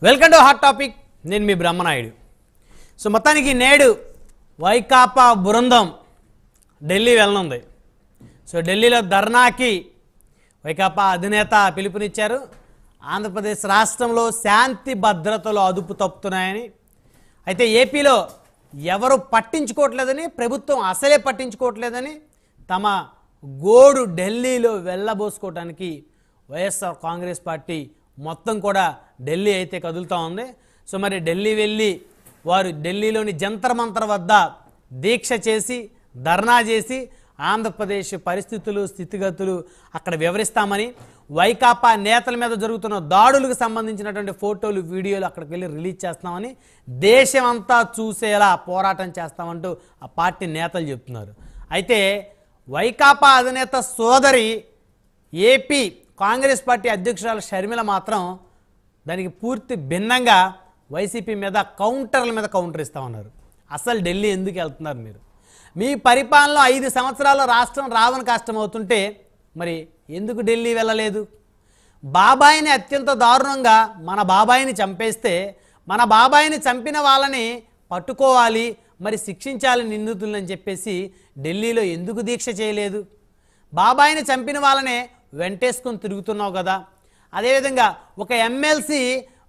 Welcome to hot topic. నేను మీ Brahmanaidu. So మొత్తానికి నేడు వైకాపా బృందం ఢిల్లీ వెళ్ళనుంది. సో ఢిల్లీలో ధర్నాకి వైకాపా అధినేత పిలుపునిచ్చారు. ఆంధ్రప్రదేశ్ రాష్ట్రంలో శాంతి భద్రతలు అదుపు తప్పుతున్నాయని, అయితే ఏపీలో ఎవరు పట్టించుకోవట్లేదని, ప్రభుత్వం అసలే పట్టించుకోవట్లేదని తమ గోడు ఢిల్లీలో వెళ్ళబోసుకోవడానికి వైఎస్ఆర్ కాంగ్రెస్ పార్టీ మొత్తం కూడా ఢిల్లీ అయితే కదులుతూ ఉంది. సో మరి ఢిల్లీ వెళ్ళి వారు ఢిల్లీలోని జంతర్ మంతర్ వద్ద దీక్ష చేసి ధర్నా చేసి ఆంధ్రప్రదేశ్ పరిస్థితులు స్థితిగతులు అక్కడ వివరిస్తామని, వైకాపా నేతల మీద జరుగుతున్న దాడులకు సంబంధించినటువంటి ఫోటోలు వీడియోలు అక్కడికి వెళ్ళి రిలీజ్ చేస్తామని, దేశమంతా చూసేలా పోరాటం చేస్తామంటూ ఆ పార్టీ నేతలు చెప్తున్నారు. అయితే వైకాపా అధినేత సోదరి ఏపీ కాంగ్రెస్ పార్టీ అధ్యక్షురాలు షర్మిల మాత్రం దానికి పూర్తి భిన్నంగా వైసీపీ మీద కౌంటర్ల మీద కౌంటర్ ఇస్తామన్నారు. అసలు ఢిల్లీ ఎందుకు వెళ్తున్నారు మీరు? మీ పరిపాలనలో 5 సంవత్సరాలు రాష్ట్రం రావని కష్టమవుతుంటే మరి ఎందుకు ఢిల్లీ వెళ్ళలేదు? బాబాయిని అత్యంత దారుణంగా మన బాబాయిని చంపేస్తే మన బాబాయిని చంపిన వాళ్ళని పట్టుకోవాలి, మరి శిక్షించాలి నిందితులని చెప్పేసి ఢిల్లీలో ఎందుకు దీక్ష చేయలేదు? బాబాయిని చంపిన వాళ్ళనే వెంటేసుకొని తిరుగుతున్నావు కదా. అదేవిధంగా ఒక ఎమ్మెల్సీ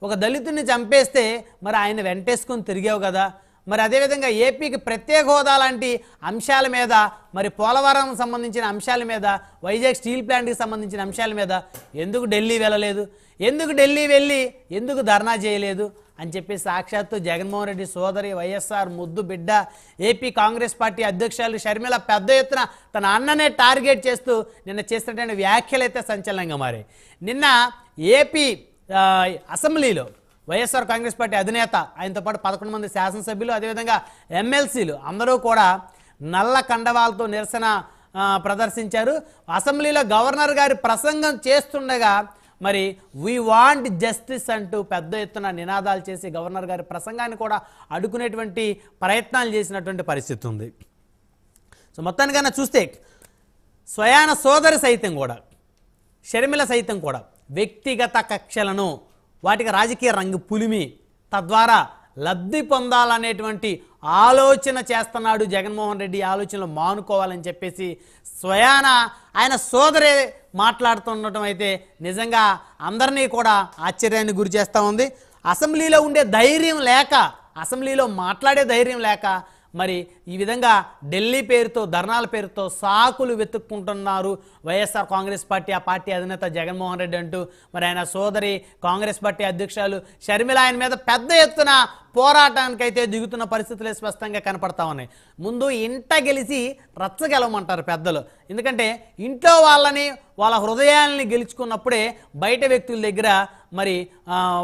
ఒక దళితుడిని చంపేస్తే మరి ఆయన వెంటేసుకొని తిరిగావు కదా. మరి అదేవిధంగా ఏపీకి ప్రత్యేక హోదా లాంటి అంశాల మీద, మరి పోలవరం సంబంధించిన అంశాల మీద, వైజాగ్ స్టీల్ ప్లాంట్కి సంబంధించిన అంశాల మీద ఎందుకు ఢిల్లీ వెళ్ళలేదు? ఎందుకు ఢిల్లీ వెళ్ళి ఎందుకు ధర్నా చేయలేదు అని చెప్పి సాక్షాత్తు జగన్మోహన్ రెడ్డి సోదరి వైఎస్ఆర్ ముద్దు బిడ్డ ఏపీ కాంగ్రెస్ పార్టీ అధ్యక్షురాలు షర్మిల పెద్ద ఎత్తున తన అన్ననే టార్గెట్ చేస్తూ నిన్న చేసినటువంటి వ్యాఖ్యలు అయితే సంచలనంగా మారాయి. నిన్న ఏపీ అసెంబ్లీలో వైఎస్ఆర్ కాంగ్రెస్ పార్టీ అధినేత, ఆయనతో పాటు 11 మంది శాసనసభ్యులు, అదేవిధంగా ఎమ్మెల్సీలు అందరూ కూడా నల్ల కండవాలతో నిరసన ప్రదర్శించారు. అసెంబ్లీలో గవర్నర్ గారి ప్రసంగం చేస్తుండగా మరి వీ వాంట్ జస్టిస్ అంటూ పెద్ద ఎత్తున నినాదాలు చేసి గవర్నర్ గారి ప్రసంగాన్ని కూడా అడ్డుకునేటువంటి ప్రయత్నాలు చేసినటువంటి పరిస్థితి ఉంది. సో మొత్తానికైనా చూస్తే స్వయాన సోదరి సైతం కూడా, షర్మిల సైతం కూడా వ్యక్తిగత కక్షలను వాటికి రాజకీయ రంగు పులిమి తద్వారా లబ్ధి పొందాలనేటువంటి ఆలోచన చేస్తున్నాడు జగన్మోహన్ రెడ్డి. ఆలోచనలు మానుకోవాలని చెప్పేసి స్వయాన ఆయన సోదరే మాట్లాడుతుండటం అయితే నిజంగా అందరినీ కూడా ఆశ్చర్యాన్ని గురి చేస్తూ ఉంది. అసెంబ్లీలో ఉండే ధైర్యం లేక, అసెంబ్లీలో మాట్లాడే ధైర్యం లేక మరి ఈ విధంగా ఢిల్లీ పేరుతో, ధర్నాల పేరుతో సాకులు వెతుక్కుంటున్నారు వైఎస్ఆర్ కాంగ్రెస్ పార్టీ, ఆ పార్టీ అధినేత జగన్మోహన్ రెడ్డి అంటూ మరి ఆయన సోదరి కాంగ్రెస్ పార్టీ అధ్యక్షురాలు షర్మిల ఆయన మీద పెద్ద ఎత్తున పోరాటానికైతే దిగుతున్న పరిస్థితులే స్పష్టంగా కనపడతా ఉన్నాయి. ముందు ఇంట గెలిచి రచ్చ గెలవమంటారు పెద్దలు. ఎందుకంటే ఇంట్లో వాళ్ళని, వాళ్ళ హృదయాలని గెలుచుకున్నప్పుడే బయట వ్యక్తుల దగ్గర మరి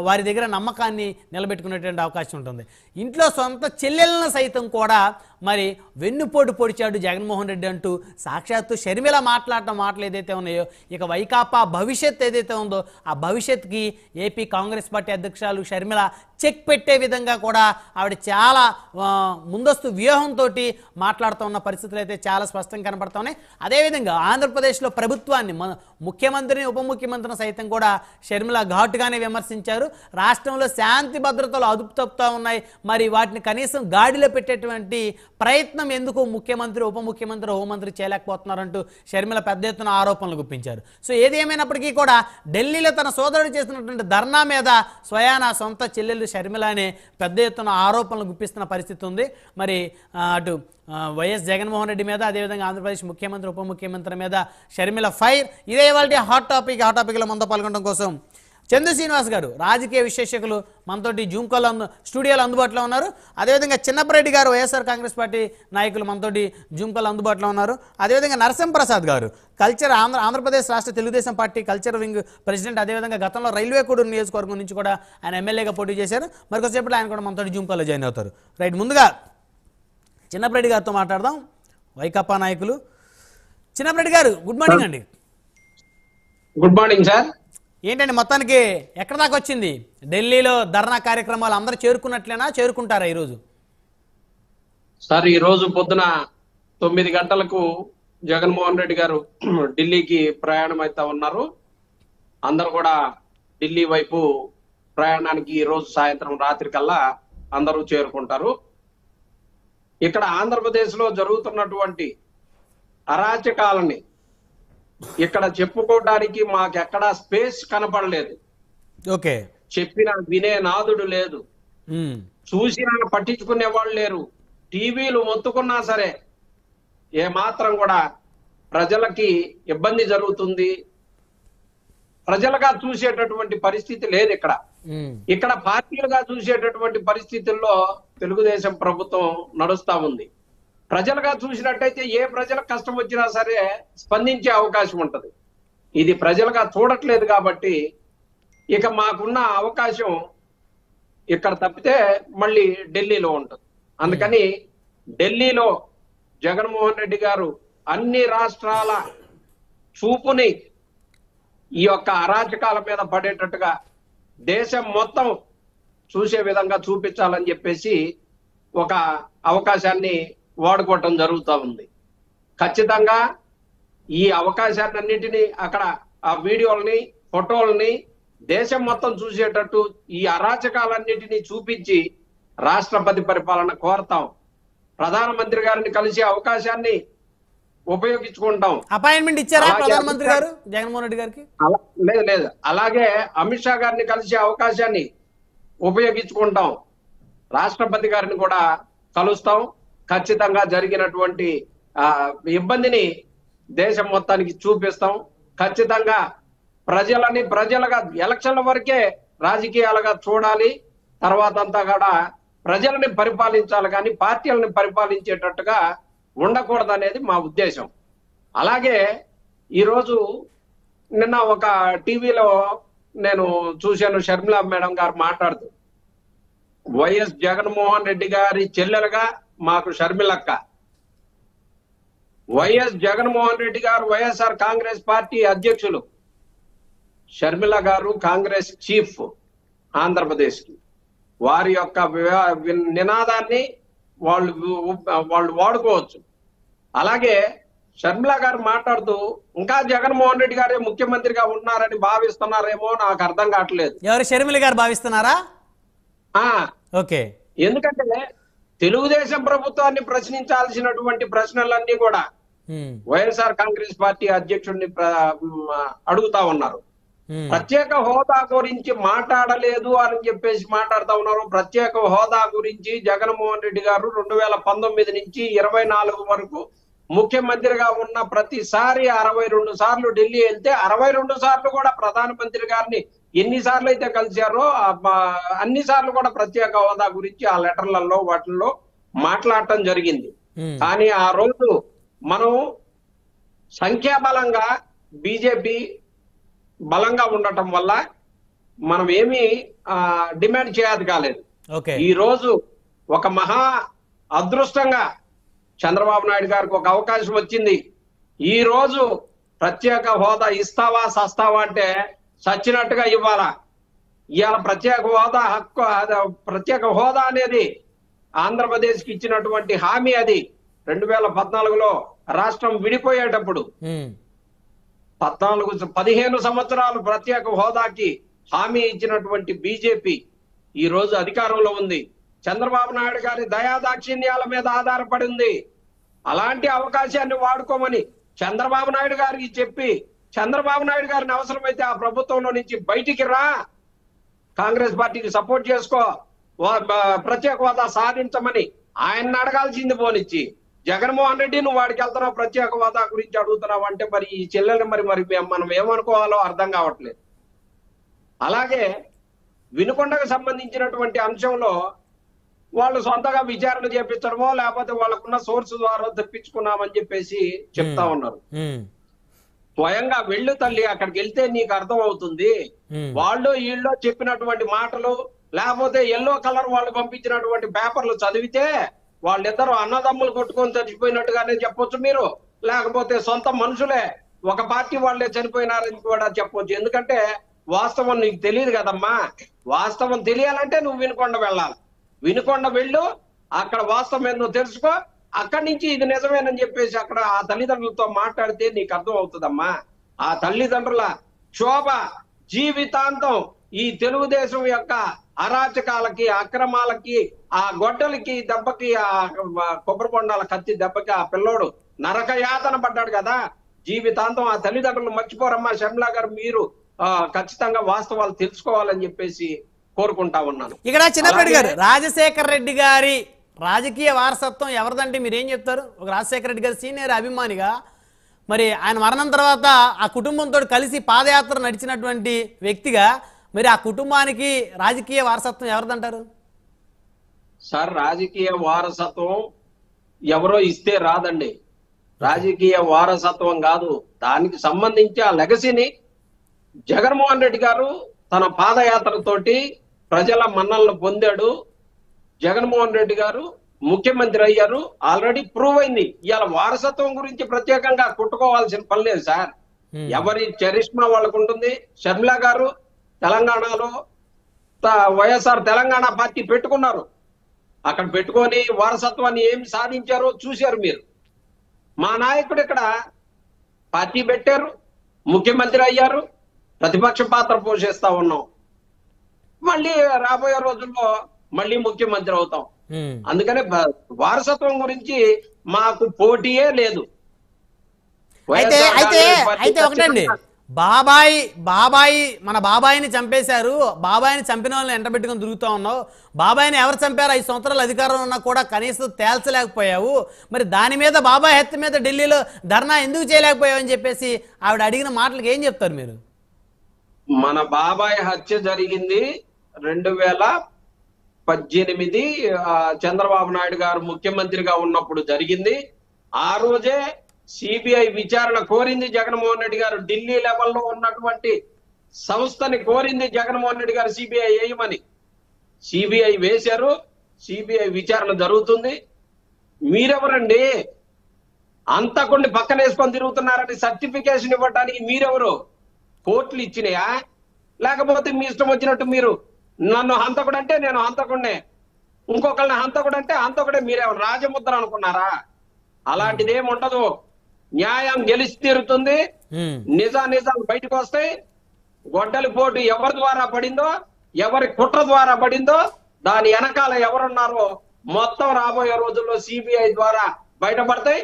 వారి దగ్గర నమ్మకాన్ని నిలబెట్టుకునేటువంటి అవకాశం ఉంటుంది. ఇంట్లో సొంత చెల్లెలను సైతం కూడా మరి వెన్నుపోటు పొడిచాడు జగన్మోహన్ రెడ్డి అంటూ సాక్షాత్తు షర్మిల మాట్లాడటం మాటలు ఏదైతే ఉన్నాయో, ఇక వైకాపా భవిష్యత్ ఏదైతే ఉందో ఆ భవిష్యత్తుకి ఏపీ కాంగ్రెస్ పార్టీ అధ్యక్షురాలు షర్మిల చెక్ పెట్టే విధంగా కూడా ఆవిడ చాలా ముందస్తు వ్యూహంతో మాట్లాడుతూ ఉన్న పరిస్థితులు అయితే చాలా స్పష్టంగా కనపడతా ఉన్నాయి. అదేవిధంగా ఆంధ్రప్రదేశ్లో ప్రభుత్వాన్ని, ముఖ్యమంత్రిని, ఉప ముఖ్యమంత్రిని సైతం కూడా షర్మిల ఘాటుగానే విమర్శించారు. రాష్ట్రంలో శాంతి భద్రతలు అదుపు తప్పుతూ ఉన్నాయి, మరి వాటిని కనీసం గాడిలో పెట్టేటువంటి ప్రయత్నం ఎందుకు ముఖ్యమంత్రి, ఉప ముఖ్యమంత్రి, హోంమంత్రి చేయలేకపోతున్నారంటూ షర్మిల పెద్ద ఎత్తున ఆరోపణలు గుప్పించారు. సో ఏది ఏమైనప్పటికీ కూడా ఢిల్లీలో తన సోదరుడు చేసినటువంటి ధర్నా మీద స్వయాన సొంత చెల్లెలు షర్మిల అనే పెద్ద ఎత్తున ఆరోపణలు గుప్పిస్తున్న పరిస్థితి ఉంది. మరి అటు వైఎస్ జగన్మోహన్ రెడ్డి మీద, అదేవిధంగా ఆంధ్రప్రదేశ్ ముఖ్యమంత్రి, ఉప ముఖ్యమంత్రి మీద షర్మిల ఫైర్. ఇదే ఇవాళ హాట్ టాపిక్లో మనతో పాల్గొనడం కోసం చందు శ్రీనివాస్ గారు, రాజకీయ విశ్లేషకులు, మనతోటి జూమ్ కాల్ స్టూడియోలో అందుబాటులో ఉన్నారు. అదేవిధంగా చిన్నపరెడ్డి గారు, వైఎస్ఆర్ కాంగ్రెస్ పార్టీ నాయకులు, మనతోటి జూమ్ కాల్ అందుబాటులో ఉన్నారు. అదేవిధంగా నరసింహప్రసాద్ గారు, ఆంధ్రప్రదేశ్ రాష్ట్ర Telugu Desam party culture wing president, అదేవిధంగా గతంలో రైల్వే కోడూరు నియోజకవర్గం నుంచి కూడా ఆయన ఎమ్మెల్యేగా పోటీ చేశారు. మరికొద్దిసేపట్లో ఆయన కూడా మనతోటి జూమ్ కాల్లో జాయిన్ అవుతారు. రైట్, ముందుగా చిన్నపరెడ్డి గారితో మాట్లాడదాం, వైకాపా నాయకులు. చిన్నపరెడ్డి గారు, గుడ్ మార్నింగ్ అండి. Good morning sir. ఏంటండి మొత్తానికి ఎక్కడ దాకా వచ్చింది ఢిల్లీలో ధర్నా కార్యక్రమాలు? అందరూ చేరుకున్నట్లేనా, చేరుకుంటారా ఈరోజు? సార్, ఈరోజు పొద్దున 9 గంటలకు జగన్మోహన్ రెడ్డి గారు ఢిల్లీకి ప్రయాణం అవుతా ఉన్నారు. అందరు కూడా ఢిల్లీ వైపు ప్రయాణానికి ఈ రోజు సాయంత్రం రాత్రి కల్లా అందరూ చేరుకుంటారు. ఇక్కడ ఆంధ్రప్రదేశ్ లో జరుగుతున్నటువంటి అరాచకాలని ఇక్కడ చెప్పుకోవడానికి మాకెక్కడా స్పేస్ కనపడలేదు. ఓకే. చెప్పిన వినే నాదుడు లేదు, చూసినా పట్టించుకునే వాళ్ళు లేరు. టీవీలు మొత్తుకున్నా సరే ఏ మాత్రం కూడా ప్రజలకి ఇబ్బంది జరుగుతుంది, ప్రజలుగా చూసేటటువంటి పరిస్థితి లేదు. ఇక్కడ పార్టీలుగా చూసేటటువంటి పరిస్థితుల్లో తెలుగుదేశం ప్రభుత్వం నడుస్తా ఉంది. ప్రజలుగా చూసినట్టయితే ఏ ప్రజలకు కష్టం వచ్చినా సరే స్పందించే అవకాశం ఉంటది. ఇది ప్రజలుగా చూడట్లేదు కాబట్టి ఇక మాకున్న అవకాశం ఇక్కడ తప్పితే మళ్ళీ ఢిల్లీలో ఉంటుంది. అందుకని ఢిల్లీలో జగన్మోహన్ రెడ్డి గారు అన్ని రాష్ట్రాల చూపుని ఈ యొక్క అరాచకాల మీద పడేటట్టుగా దేశం మొత్తం చూసే విధంగా చూపించాలని చెప్పేసి ఒక అవకాశాన్ని వాడుకోవటం జరుగుతూ ఉంది. ఖచ్చితంగా ఈ అవకాశాన్ని అన్నిటినీ అక్కడ ఆ వీడియోల్ని, ఫోటోల్ని దేశం మొత్తం చూసేటట్టు ఈ అరాచకాలన్నిటినీ చూపించి రాష్ట్రపతి పరిపాలన కోరతాం. ప్రధానమంత్రి గారిని కలిసే అవకాశాన్ని ఉపయోగించుకుంటాం. అపాయింట్మెంట్ ఇచ్చారా ప్రధానమంత్రి గారు జగన్మోహన్ రెడ్డి గారికి? లేదు. అలాగే అమిత్ షా గారిని కలిసే అవకాశాన్ని ఉపయోగించుకుంటాం. రాష్ట్రపతి గారిని కూడా కలుస్తాం. ఖచ్చితంగా జరిగినటువంటి ఇబ్బందిని దేశం మొత్తానికి చూపిస్తాం. ఖచ్చితంగా ప్రజలుగా ఎలక్షన్ల వరకే రాజకీయాలుగా చూడాలి. తర్వాత అంతా కూడా ప్రజలని పరిపాలించాలి, కానీ పార్టీలను పరిపాలించేటట్టుగా ఉండకూడదనేది మా ఉద్దేశం. అలాగే ఈరోజు నిన్న ఒక టీవీలో నేను చూశాను, షర్మిలా మేడం గారు మాట్లాడుతూ వైఎస్ జగన్మోహన్ రెడ్డి గారి చెల్లెలుగా మాకు షర్మిలక్క, వైఎస్ జగన్మోహన్ రెడ్డి గారు వైఎస్ఆర్ కాంగ్రెస్ పార్టీ అధ్యక్షులు, షర్మిల గారు కాంగ్రెస్ చీఫ్ ఆంధ్రప్రదేశ్ కి, వారి యొక్క నినాదాన్ని వాళ్ళు వాడుకోవచ్చు. అలాగే షర్మిల గారు మాట్లాడుతూ ఇంకా జగన్మోహన్ రెడ్డి గారే ముఖ్యమంత్రిగా ఉన్నారని భావిస్తున్నారేమో నాకు అర్థం కావట్లేదు. ఎవరు షర్మిల గారు భావిస్తున్నారా? ఓకే. ఎందుకంటే తెలుగుదేశం ప్రభుత్వాన్ని ప్రశ్నించాల్సినటువంటి ప్రశ్నలన్నీ కూడా వైఎస్ఆర్ కాంగ్రెస్ పార్టీ అధ్యక్షుడిని అడుగుతా ఉన్నారు. ప్రత్యేక హోదా గురించి మాట్లాడలేదు అని చెప్పేసి మాట్లాడుతా ఉన్నారు. ప్రత్యేక హోదా గురించి జగన్మోహన్ రెడ్డి గారు 2019 నుంచి 24 వరకు ముఖ్యమంత్రిగా ఉన్న ప్రతిసారి 62 సార్లు ఢిల్లీ వెళ్తే 62 సార్లు కూడా ప్రధానమంత్రి గారిని ఎన్నిసార్లు అయితే కలిశారో అన్ని సార్లు కూడా ప్రత్యేక హోదా గురించి ఆ లెటర్లలో వాటిల్లో మాట్లాడటం జరిగింది. కానీ ఆ రోజు మనం సంఖ్యాబలంగా బీజేపీ బలంగా ఉండటం వల్ల మనం ఏమీ డిమాండ్ చేయాలి కాలేదు. ఈ రోజు ఒక మహా అదృష్టంగా చంద్రబాబు నాయుడు గారికి ఒక అవకాశం వచ్చింది. ఈ రోజు ప్రత్యేక హోదా ఇస్తావా సస్తావా అంటే సచ్చినట్టుగా ఇవ్వాలా. ఇవాళ ప్రత్యేక హోదా అనేది ఆంధ్రప్రదేశ్కి ఇచ్చినటువంటి హామీ. అది 2014లో రాష్ట్రం విడిపోయేటప్పుడు 15 సంవత్సరాలు ప్రత్యేక హోదాకి హామీ ఇచ్చినటువంటి బీజేపీ ఈ రోజు అధికారంలో ఉంది. చంద్రబాబు నాయుడు గారి దయాదాక్షిణ్యాల మీద ఆధారపడి ఉంది. అలాంటి అవకాశాన్ని వాడుకోమని చంద్రబాబు నాయుడు గారికి చెప్పి, చంద్రబాబు నాయుడు గారిని అవసరమైతే ఆ ప్రభుత్వంలో నుంచి బయటికి రా, కాంగ్రెస్ పార్టీకి సపోర్ట్ చేసుకో, ప్రత్యేక హోదా సాధించమని ఆయన్ని అడగాల్సింది పోనిచ్చి, జగన్మోహన్ రెడ్డి నువ్వు వాడికి వెళ్తున్నావు ప్రత్యేక హోదా గురించి అడుగుతున్నావు అంటే మరి ఈ చెల్లెల్ని మరి మనం ఏమనుకోవాలో అర్థం కావట్లేదు. అలాగే వినుకొండకు సంబంధించినటువంటి అంశంలో వాళ్ళు సొంతగా విచారణ చేపించడమో లేకపోతే వాళ్ళకున్న సోర్స్ ద్వారా తెప్పించుకున్నామని చెప్పేసి చెప్తా ఉన్నారు. స్వయంగా వెళ్ళు తల్లి, అక్కడికి వెళ్తే నీకు అర్థం అవుతుంది. వాళ్ళు వీళ్ళు చెప్పినటువంటి మాటలు లేకపోతే ఎల్లో కలర్ వాళ్ళు పంపించినటువంటి పేపర్లు చదివితే వాళ్ళిద్దరు అన్నదమ్ములు కొట్టుకొని చచ్చిపోయినట్టుగానే చెప్పొచ్చు మీరు, లేకపోతే సొంత మనుషులే ఒక పార్టీ వాళ్ళే చనిపోయినారని కూడా చెప్పొచ్చు. ఎందుకంటే వాస్తవం నీకు తెలియదు కదమ్మా. వాస్తవం తెలియాలంటే నువ్వు వినుకొండ వెళ్ళాలి. వినుకొండ వెళ్ళు, అక్కడ వాస్తవం ఏందో తెలుసుకో, అక్కడి నుంచి ఇది నిజమేనని చెప్పేసి అక్కడ ఆ తల్లిదండ్రులతో మాట్లాడితే నీకు అర్థం అవుతుందమ్మా. ఆ తల్లిదండ్రుల క్షోభ జీవితాంతం ఈ తెలుగుదేశం యొక్క అరాచకాలకి, అక్రమాలకి, ఆ గొడ్డలకి దెబ్బకి, ఆ కొబ్బరి బొండాల కత్తి దెబ్బకి ఆ పిల్లోడు నరక యాతన పడ్డాడు కదా. జీవితాంతం ఆ తల్లిదండ్రులు మర్చిపోరమ్మా. షర్మిలా గారు, మీరు ఖచ్చితంగా వాస్తవాలు తెలుసుకోవాలని చెప్పేసి కోరుకుంటా ఉన్నాను. ఇక్కడ చిన్నప్పటి గారు, రాజశేఖర్ రెడ్డి గారి రాజకీయ వారసత్వం ఎవరిదంటే మీరేం చెప్తారు? ఒక రాజశేఖర రెడ్డి గారి సీనియర్ అభిమానిగా, మరి ఆయన మరణం తర్వాత ఆ కుటుంబంతో కలిసి పాదయాత్ర నడిచినటువంటి వ్యక్తిగా, మరి ఆ కుటుంబానికి రాజకీయ వారసత్వం ఎవరిదంటారు? సార్, రాజకీయ వారసత్వం ఎవరో ఇస్తే రాదండి. రాజకీయ వారసత్వం కాదు, దానికి సంబంధించి ఆ లెగసీని జగన్మోహన్ రెడ్డి గారు తన పాదయాత్రతోటి ప్రజల మన్నలను పొందాడు. జగన్మోహన్ రెడ్డి గారు ముఖ్యమంత్రి అయ్యారు, ఆల్రెడీ ప్రూవ్ అయింది. ఇవాళ వారసత్వం గురించి ప్రత్యేకంగా కుట్టుకోవాల్సిన పని లేదు సార్. ఎవరి చరిష్మా వాళ్ళకు ఉంటుంది. షర్మిలా గారు తెలంగాణలో వైఎస్ఆర్ తెలంగాణ పార్టీ పెట్టుకున్నారు. అక్కడ పెట్టుకొని వారసత్వాన్ని ఏం సాధించారో చూశారు మీరు. మా నాయకుడు ఇక్కడ పార్టీ పెట్టారు, ముఖ్యమంత్రి అయ్యారు, ప్రతిపక్ష పాత్ర పోషిస్తా ఉన్నాం. మళ్ళీ రాబోయే రోజుల్లో మళ్ళీ ముఖ్యమంత్రి అవుతాం. అందుకనే వారసత్వం గురించి మాకు పోటీయే లేదు. అయితే ఒకటండి, మన బాబాయిని చంపేశారు, బాబాయిని చంపిన వాళ్ళని ఎంటబెట్టుకుని తిరుగుతూ ఉన్నావు. బాబాయిని ఎవరు చంపారు? 5 సంవత్సరాలు అధికారంలో ఉన్నా కూడా కనీసం తేల్చలేకపోయావు. మరి దాని మీద, బాబాయ్ హత్య మీద ఢిల్లీలో ధర్నా ఎందుకు చేయలేకపోయావు అని చెప్పేసి ఆవిడ అడిగిన మాటలకు ఏం చెప్తారు మీరు? మన బాబాయ్ హత్య జరిగింది 2018 చంద్రబాబు నాయుడు గారు ముఖ్యమంత్రిగా ఉన్నప్పుడు జరిగింది. ఆ రోజే సిబిఐ విచారణ కోరింది జగన్మోహన్ రెడ్డి గారు. ఢిల్లీ లెవెల్లో ఉన్నటువంటి సంస్థని కోరింది జగన్మోహన్ రెడ్డి గారు సిబిఐ వేయమని. సిబిఐ వేశారు, సిబిఐ విచారణ జరుగుతుంది. మీరెవరండి? అంతకుండా పక్కన వేసుకొని తిరుగుతున్నారని సర్టిఫికేషన్ ఇవ్వడానికి మీరెవరు? కోర్టులు ఇచ్చినాయా? లేకపోతే మీ ఇష్టం వచ్చినట్టు మీరు నన్ను హంతకుడు అంటే నేను హంతకుడినే, ఇంకొకరిని హంతకుడు అంటే హంతకుడే, మీరేమో రాజముద్ర అనుకున్నారా? అలాంటిది ఏమి ఉండదు. న్యాయం గెలిచి తీరుతుంది. నిజాలు బయటకు వస్తాయి. గొడ్డలి పోటు ఎవరి ద్వారా పడిందో, ఎవరి కుట్ర ద్వారా పడిందో, దాని వెనకాల ఎవరున్నారో మొత్తం రాబోయే రోజుల్లో సిబిఐ ద్వారా బయటపడతాయి.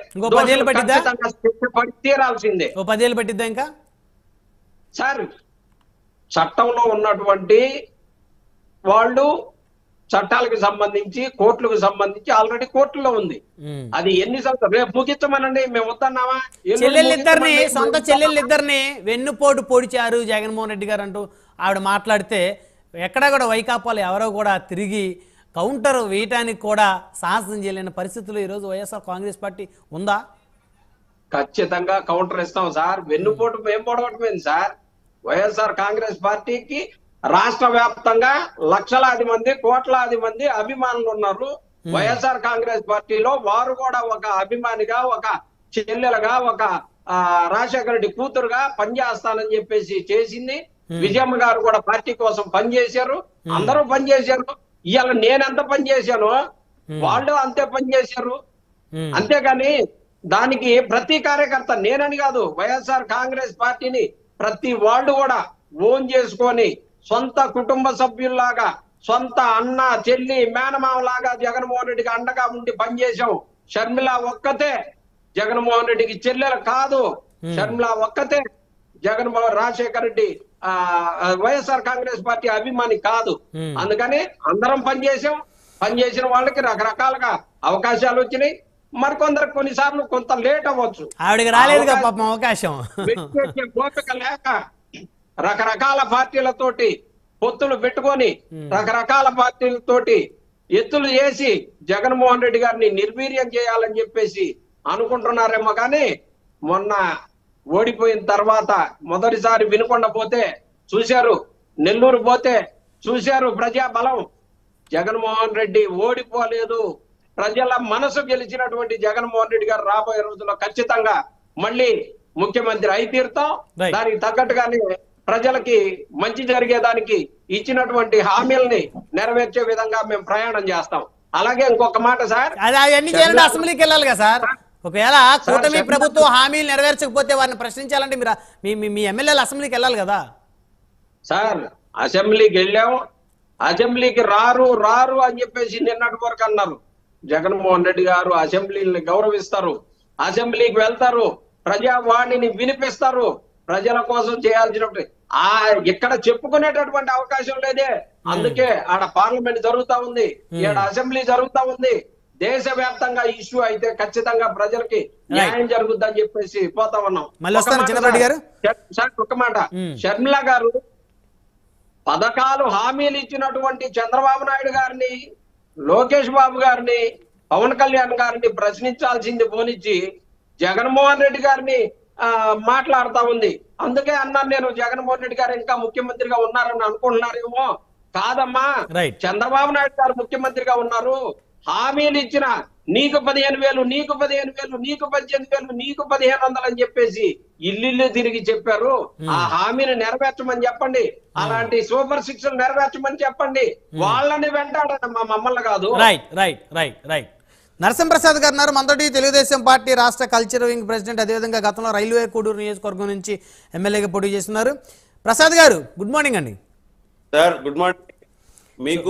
తీరాల్సిందే. 10 ఏళ్ళు పట్టిద్దా ఇంకా? సార్, చట్టంలో ఉన్నటువంటి వాళ్ళు చట్టాలకు సంబంధించి, కోర్టులకు సంబంధించి ఆల్రెడీ కోర్టులో ఉంది. అది ఎన్ని సంవత్సరాలు రేపు ముగించమనండి, మేము వద్దన్నావా? సొంత చెల్లెళ్ళిద్దరిని వెన్నుపోటు పొడిచారు జగన్మోహన్ రెడ్డి గారు అంటూ ఆవిడ మాట్లాడితే, ఎక్కడా కూడా వైకాపాలు ఎవరో కూడా తిరిగి కౌంటర్ వేయటానికి కూడా సాహసం చేయలేని పరిస్థితులు ఈరోజు వైఎస్ఆర్ కాంగ్రెస్ పార్టీ ఉందా? ఖచ్చితంగా కౌంటర్ ఇస్తాం సార్. వెన్నుపోటు మేము పొడవటమేంది సార్? వైఎస్ఆర్ కాంగ్రెస్ పార్టీకి రాష్ట్ర వ్యాప్తంగా లక్షలాది మంది, కోట్లాది మంది అభిమానులు ఉన్నారు. వైఎస్ఆర్ కాంగ్రెస్ పార్టీలో వారు కూడా ఒక అభిమానిగా, ఒక చెల్లెలుగా, ఒక రాజశేఖర రెడ్డి కూతురుగా పనిచేస్తానని చెప్పేసి చేసింది. విజయమ్మ గారు కూడా పార్టీ కోసం పనిచేశారు, అందరూ పనిచేశారు. ఇవాళ నేనెంత పనిచేశానో వాళ్ళు అంతే పనిచేశారు. అంతేగాని దానికి ప్రతి కార్యకర్త, నేనని కాదు, వైఎస్ఆర్ కాంగ్రెస్ పార్టీని ప్రతి వాళ్ళు కూడా ఓన్ చేసుకొని సొంత కుటుంబ సభ్యుల్లాగా, సొంత అన్న, చెల్లి, మేనమామలాగా జగన్మోహన్ రెడ్డికి అండగా ఉండి పనిచేశాం. షర్మిల ఒక్కతే జగన్మోహన్ రెడ్డికి చెల్లెలు కాదు. షర్మిల ఒక్కతే రాజశేఖర రెడ్డి వైఎస్ఆర్ కాంగ్రెస్ పార్టీ అభిమాని కాదు. అందుకని అందరం పనిచేసాం. పనిచేసిన వాళ్ళకి రకరకాలుగా అవకాశాలు వచ్చినాయి. మరికొందరికి కొన్నిసార్లు కొంత లేట్ అవ్వచ్చు. ఆవిడకి రాలేదు అవకాశం. ఓపిక లేక రకరకాల పార్టీలతోటి పొత్తులు పెట్టుకొని, రకరకాల పార్టీలతోటి ఎత్తులు చేసి జగన్మోహన్ రెడ్డి గారిని నిర్వీర్యం చేయాలని చెప్పేసి అనుకుంటున్నారేమో. కానీ మొన్న ఓడిపోయిన తర్వాత మొదటిసారి వినుకొండ పోతే చూశారు, నెల్లూరు పోతే చూశారు ప్రజాబలం. జగన్మోహన్ రెడ్డి ఓడిపోలేదు. ప్రజల మనసు గెలిచినటువంటి జగన్మోహన్ రెడ్డి గారు రాబోయే రోజుల్లో ఖచ్చితంగా మళ్ళీ ముఖ్యమంత్రి అయి తీరుతాం. దానికి తగ్గట్టుగానే ప్రజలకి మంచి జరిగేదానికి ఇచ్చినటువంటి హామీలని నెరవేర్చే విధంగా మేము ప్రయాణం చేస్తాం. అలాగే ఇంకొక మాట సార్, అసెంబ్లీకి వెళ్ళాలి కదా సార్. ఒకవేళ కూటమి ప్రభుత్వం హామీలు నెరవేర్చకపోతే వారిని ప్రశ్నించాలంటే మీరు మీ ఎమ్మెల్యేలు అసెంబ్లీకి వెళ్ళాలి కదా సార్. అసెంబ్లీకి వెళ్ళాం, అసెంబ్లీకి రారు రారు అని చెప్పేసి నిన్నటి వరకు అన్నారు. జగన్మోహన్ రెడ్డి గారు అసెంబ్లీని గౌరవిస్తారు, అసెంబ్లీకి వెళ్తారు, ప్రజావాణిని వినిపిస్తారు, ప్రజల కోసం చేయాల్సినప్పుడు ఇక్కడ చెప్పుకునేటటువంటి అవకాశం లేదే. అందుకే ఆడ పార్లమెంట్ జరుగుతా ఉంది, ఈడ అసెంబ్లీ జరుగుతా ఉంది. దేశవ్యాప్తంగా ఇష్యూ అయితే ఖచ్చితంగా ప్రజలకి న్యాయం జరుగుద్దని చెప్పేసి పోతా ఉన్నాం. ఒక మాట, షర్మిల గారు పథకాలు హామీలు ఇచ్చినటువంటి చంద్రబాబు నాయుడు గారిని, లోకేష్ బాబు గారిని, పవన్ కళ్యాణ్ గారిని ప్రశ్నించాల్సింది పోనిచ్చి జగన్మోహన్ రెడ్డి గారిని మాట్లాడుతా ఉంది. అందుకే అన్నాను నేను, జగన్మోహన్ రెడ్డి గారు ఇంకా ముఖ్యమంత్రిగా ఉన్నారని అనుకుంటున్నారేమో. కాదమ్మా, చంద్రబాబు నాయుడు గారు ముఖ్యమంత్రిగా ఉన్నారు. హామీలు ఇచ్చిన నీకు 15,000, నీకు 15,000, నీకు 18,000, నీకు 1,500 అని చెప్పేసి ఇల్లు తిరిగి చెప్పారు. ఆ హామీని నెరవేర్చమని చెప్పండి, అలాంటి సూపర్ 6 నెరవేర్చమని చెప్పండి. వాళ్ళని వెంటాడమ్మా, మమ్మల్ని కాదు. Right right right right Narasimha Prasad గారు ఉన్నారు మనతోటి, తెలుగుదేశం పార్టీ రాష్ట్ర కల్చర్ వింగ్ ప్రెసిడెంట్, అదేవిధంగా గతంలో రైల్వే కోడూరు నియోజకవర్గం నుంచి ఎమ్మెల్యేగా పోటీ చేస్తున్నారు. ప్రసాద్ గారు గుడ్ మార్నింగ్ అండి. Sir good morning. మీకు